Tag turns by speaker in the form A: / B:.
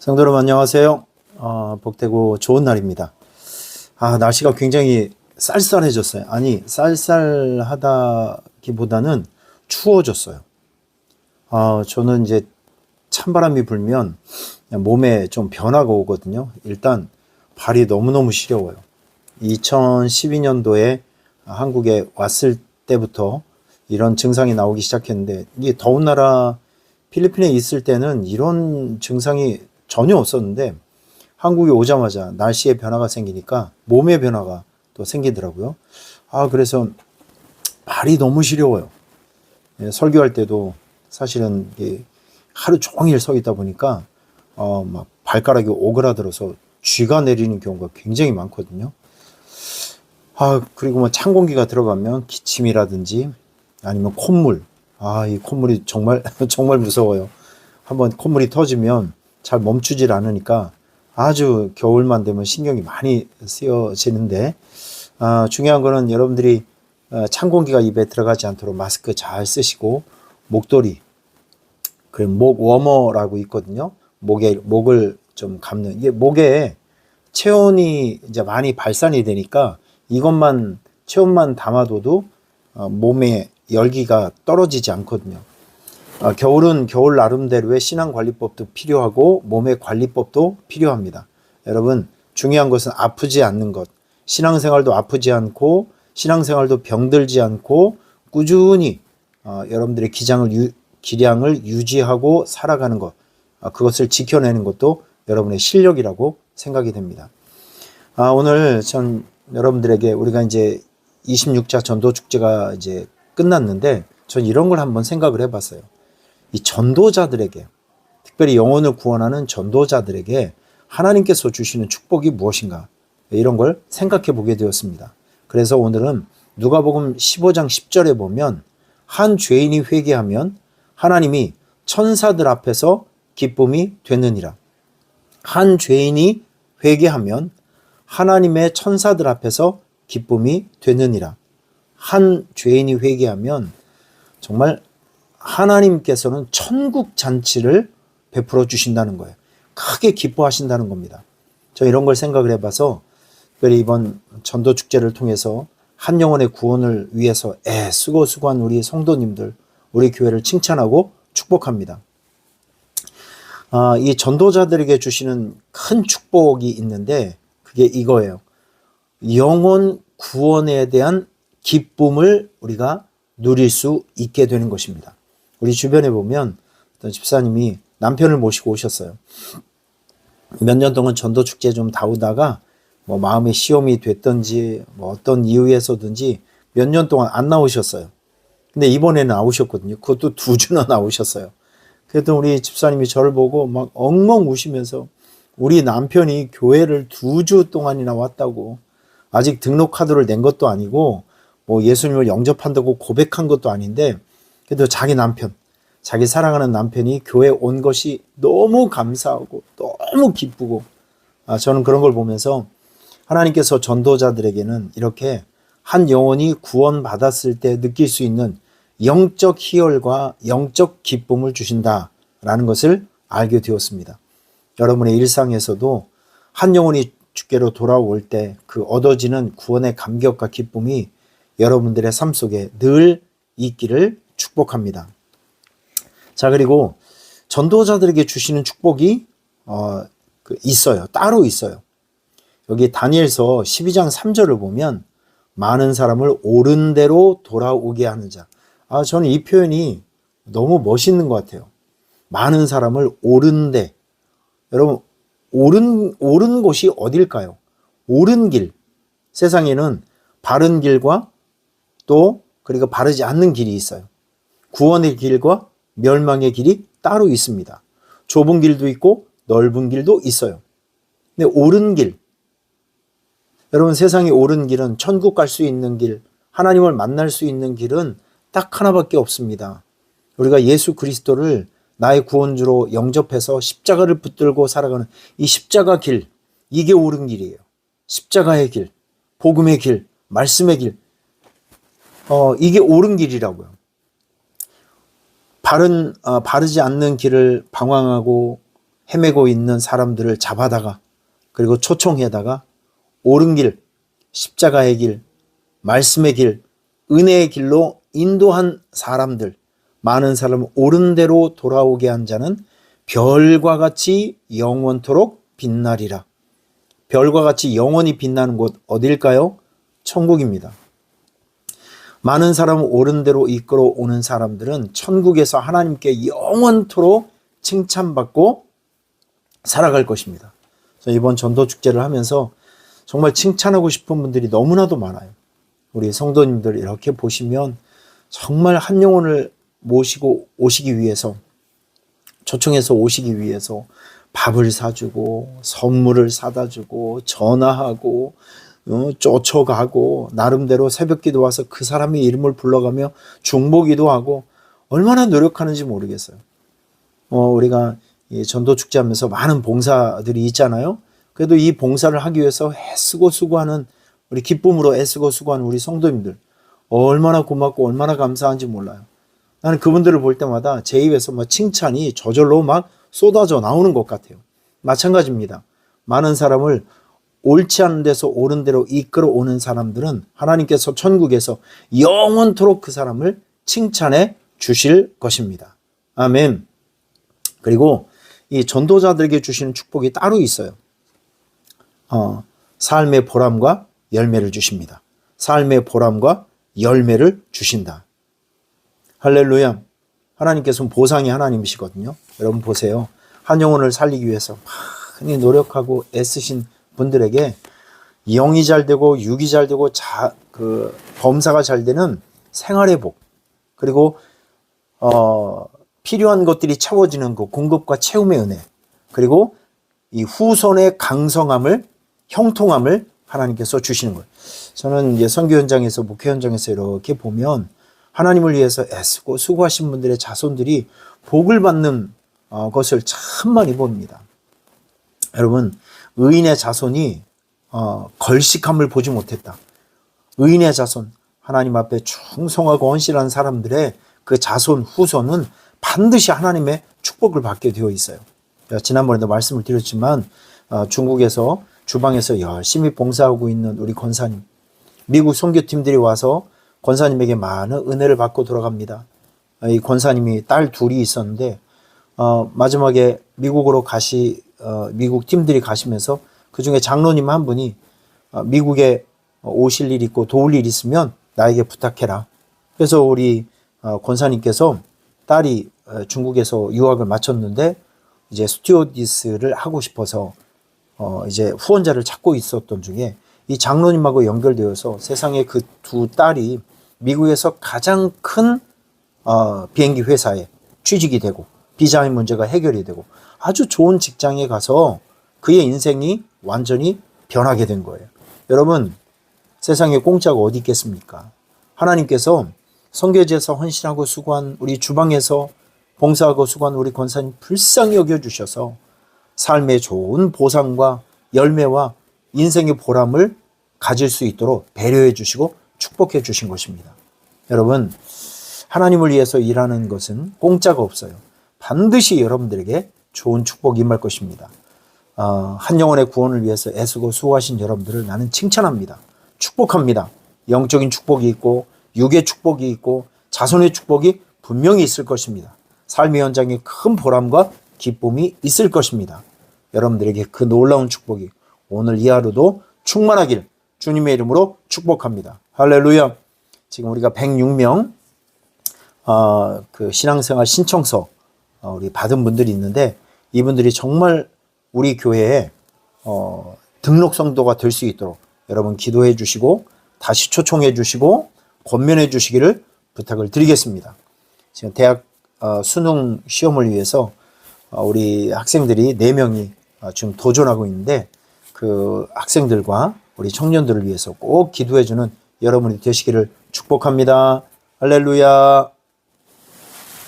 A: 성도 여러분 안녕하세요. 복되고 좋은 날입니다. 날씨가 굉장히 쌀쌀해졌어요. 아니 쌀쌀하다기보다는 추워졌어요. 저는 이제 찬바람이 불면 몸에 좀 변화가 오거든요. 일단 발이 너무너무 시려워요. 2012년도에 한국에 왔을 때부터 이런 증상이 나오기 시작했는데, 이게 더운 나라 필리핀에 있을 때는 이런 증상이 전혀 없었는데 한국에 오자마자 날씨의 변화가 생기니까 몸의 변화가 또 생기더라고요. 그래서 발이 너무 시려워요. 설교할 때도 사실은 하루 종일 서 있다 보니까 막 발가락이 오그라들어서 쥐가 내리는 경우가 굉장히 많거든요. 그리고 찬 공기가 들어가면 기침이라든지 아니면 콧물. 이 콧물이 정말 정말 무서워요. 한번 콧물이 터지면 잘 멈추질 않으니까 아주 겨울만 되면 신경이 많이 쓰여지는데, 중요한 거는 여러분들이 찬 공기가 입에 들어가지 않도록 마스크 잘 쓰시고, 목도리, 그리고 목 워머라고 있거든요. 목을 좀 감는, 이게 목에 체온이 이제 많이 발산이 되니까 이것만 체온만 담아둬도 몸에 열기가 떨어지지 않거든요. 겨울은 겨울 나름대로의 신앙관리법도 필요하고 몸의 관리법도 필요합니다. 여러분, 중요한 것은 아프지 않는 것. 신앙생활도 아프지 않고 신앙생활도 병들지 않고 꾸준히 여러분들의 기량을 유지하고 살아가는 것, 그것을 지켜내는 것도 여러분의 실력이라고 생각이 됩니다. 오늘 전 여러분들에게, 우리가 이제 26차 전도축제가 이제 끝났는데, 전 이런 걸 한번 생각을 해봤어요. 이 전도자들에게, 특별히 영혼을 구원하는 전도자들에게 하나님께서 주시는 축복이 무엇인가, 이런 걸 생각해 보게 되었습니다. 그래서 오늘은 누가복음 15장 10절에 보면, 한 죄인이 회개하면 하나님이 천사들 앞에서 기쁨이 되느니라. 한 죄인이 회개하면 하나님의 천사들 앞에서 기쁨이 되느니라. 한 죄인이 회개하면 정말 하나님께서는 천국 잔치를 베풀어 주신다는 거예요. 크게 기뻐하신다는 겁니다. 저 이런 걸 생각을 해봐서, 특별히 이번 전도축제를 통해서 한 영혼의 구원을 위해서 애쓰고 수고한 우리 성도님들, 우리 교회를 칭찬하고 축복합니다. 이 전도자들에게 주시는 큰 축복이 있는데, 그게 이거예요. 영혼 구원에 대한 기쁨을 우리가 누릴 수 있게 되는 것입니다. 우리 주변에 보면 어떤 집사님이 남편을 모시고 오셨어요. 몇 년 동안 전도축제 좀 다우다가 마음의 시험이 됐든지 어떤 이유에서든지 몇 년 동안 안 나오셨어요. 근데 이번에는 나오셨거든요. 그것도 2주나 나오셨어요. 그래도 우리 집사님이 저를 보고 막 엉엉 우시면서, 우리 남편이 교회를 2주 동안이나 왔다고, 아직 등록 카드를 낸 것도 아니고 예수님을 영접한다고 고백한 것도 아닌데, 그래도 자기 사랑하는 남편이 교회에 온 것이 너무 감사하고 너무 기쁘고, 저는 그런 걸 보면서 하나님께서 전도자들에게는 이렇게 한 영혼이 구원받았을 때 느낄 수 있는 영적 희열과 영적 기쁨을 주신다라는 것을 알게 되었습니다. 여러분의 일상에서도 한 영혼이 주께로 돌아올 때 그 얻어지는 구원의 감격과 기쁨이 여러분들의 삶 속에 늘 있기를 축복합니다. 자, 그리고 전도자들에게 주시는 축복이 있어요. 따로 있어요. 여기 다니엘서 12장 3절을 보면, 많은 사람을 옳은 대로 돌아오게 하는 자. 저는 이 표현이 너무 멋있는 것 같아요. 많은 사람을 옳은 데. 여러분, 옳은 곳이 어딜까요? 옳은 길. 세상에는 바른 길과 또 그리고 바르지 않는 길이 있어요. 구원의 길과 멸망의 길이 따로 있습니다. 좁은 길도 있고 넓은 길도 있어요. 근데 옳은 길, 여러분, 세상의 옳은 길은, 천국 갈 수 있는 길, 하나님을 만날 수 있는 길은 딱 하나밖에 없습니다. 우리가 예수 그리스도를 나의 구원주로 영접해서 십자가를 붙들고 살아가는 이 십자가 길, 이게 옳은 길이에요. 십자가의 길, 복음의 길, 말씀의 길, 이게 옳은 길이라고요. 바르지 않는 길을 방황하고 헤매고 있는 사람들을 잡아다가 그리고 초청해다가 옳은 길, 십자가의 길, 말씀의 길, 은혜의 길로 인도한 사람들, 많은 사람을 옳은 대로 돌아오게 한 자는 별과 같이 영원토록 빛나리라. 별과 같이 영원히 빛나는 곳 어딜까요? 천국입니다. 많은 사람을 옳은 대로 이끌어 오는 사람들은 천국에서 하나님께 영원토록 칭찬받고 살아갈 것입니다. 그래서 이번 전도축제를 하면서 정말 칭찬하고 싶은 분들이 너무나도 많아요. 우리 성도님들 이렇게 보시면 정말 한 영혼을 모시고 오시기 위해서, 초청해서 오시기 위해서 밥을 사주고 선물을 사다 주고 전화하고 쫓아가고 나름대로 새벽기도 와서 그 사람의 이름을 불러가며 중보기도 하고 얼마나 노력하는지 모르겠어요. 우리가 전도축제 하면서 많은 봉사들이 있잖아요. 그래도 이 봉사를 하기 위해서 애쓰고 수고하는, 우리 기쁨으로 애쓰고 수고하는 우리 성도님들 얼마나 고맙고 얼마나 감사한지 몰라요. 나는 그분들을 볼 때마다 제 입에서 막 칭찬이 저절로 막 쏟아져 나오는 것 같아요. 마찬가지입니다. 많은 사람을 옳지 않은 데서 옳은 데로 이끌어 오는 사람들은 하나님께서 천국에서 영원토록 그 사람을 칭찬해 주실 것입니다. 아멘. 그리고 이 전도자들에게 주시는 축복이 따로 있어요. 삶의 보람과 열매를 주십니다. 삶의 보람과 열매를 주신다. 할렐루야. 하나님께서는 보상이 하나님이시거든요. 여러분 보세요. 한 영혼을 살리기 위해서 많이 노력하고 애쓰신 분들에게 영이 잘 되고 육이 잘 되고 범사가 잘 되는 생활의 복, 그리고 필요한 것들이 채워지는 그 공급과 채움의 은혜, 그리고 이 후손의 강성함을, 형통함을 하나님께서 주시는 거예요. 저는 이제 선교 현장에서, 목회 현장에서 이렇게 보면 하나님을 위해서 애쓰고 수고하신 분들의 자손들이 복을 받는 것을 참 많이 봅니다. 여러분, 의인의 자손이 걸식함을 보지 못했다. 의인의 자손, 하나님 앞에 충성하고 헌신하는 사람들의 그 자손, 후손은 반드시 하나님의 축복을 받게 되어 있어요. 지난번에도 말씀을 드렸지만 중국에서 주방에서 열심히 봉사하고 있는 우리 권사님, 미국 선교팀들이 와서 권사님에게 많은 은혜를 받고 돌아갑니다. 이 권사님이 딸 둘이 있었는데 마지막에 미국으로 미국 팀들이 가시면서 그 중에 장로님 한 분이 미국에 오실 일 있고 도울 일 있으면 나에게 부탁해라. 그래서 우리 권사님께서 딸이 중국에서 유학을 마쳤는데 이제 스튜어디스를 하고 싶어서 이제 후원자를 찾고 있었던 중에 이 장로님하고 연결되어서 세상에 그 두 딸이 미국에서 가장 큰 비행기 회사에 취직이 되고 비자의 문제가 해결이 되고 아주 좋은 직장에 가서 그의 인생이 완전히 변하게 된 거예요. 여러분, 세상에 공짜가 어디 있겠습니까? 하나님께서 선교지에서 헌신하고 수고한 우리 주방에서 봉사하고 수고한 우리 권사님 불쌍히 여겨주셔서 삶의 좋은 보상과 열매와 인생의 보람을 가질 수 있도록 배려해 주시고 축복해 주신 것입니다. 여러분, 하나님을 위해서 일하는 것은 공짜가 없어요. 반드시 여러분들에게 좋은 축복이 임할 것입니다. 한 영혼의 구원을 위해서 애쓰고 수고하신 여러분들을 나는 칭찬합니다. 축복합니다. 영적인 축복이 있고 육의 축복이 있고 자손의 축복이 분명히 있을 것입니다. 삶의 현장에 큰 보람과 기쁨이 있을 것입니다. 여러분들에게 그 놀라운 축복이 오늘 이 하루도 충만하길 주님의 이름으로 축복합니다. 할렐루야. 지금 우리가 106명 그 신앙생활 신청서 우리 받은 분들이 있는데 이분들이 정말 우리 교회에 등록 성도가 될 수 있도록 여러분 기도해 주시고 다시 초청해 주시고 권면해 주시기를 부탁을 드리겠습니다. 지금 대학 수능 시험을 위해서 우리 학생들이 4명이 지금 도전하고 있는데 그 학생들과 우리 청년들을 위해서 꼭 기도해 주는 여러분이 되시기를 축복합니다. 할렐루야.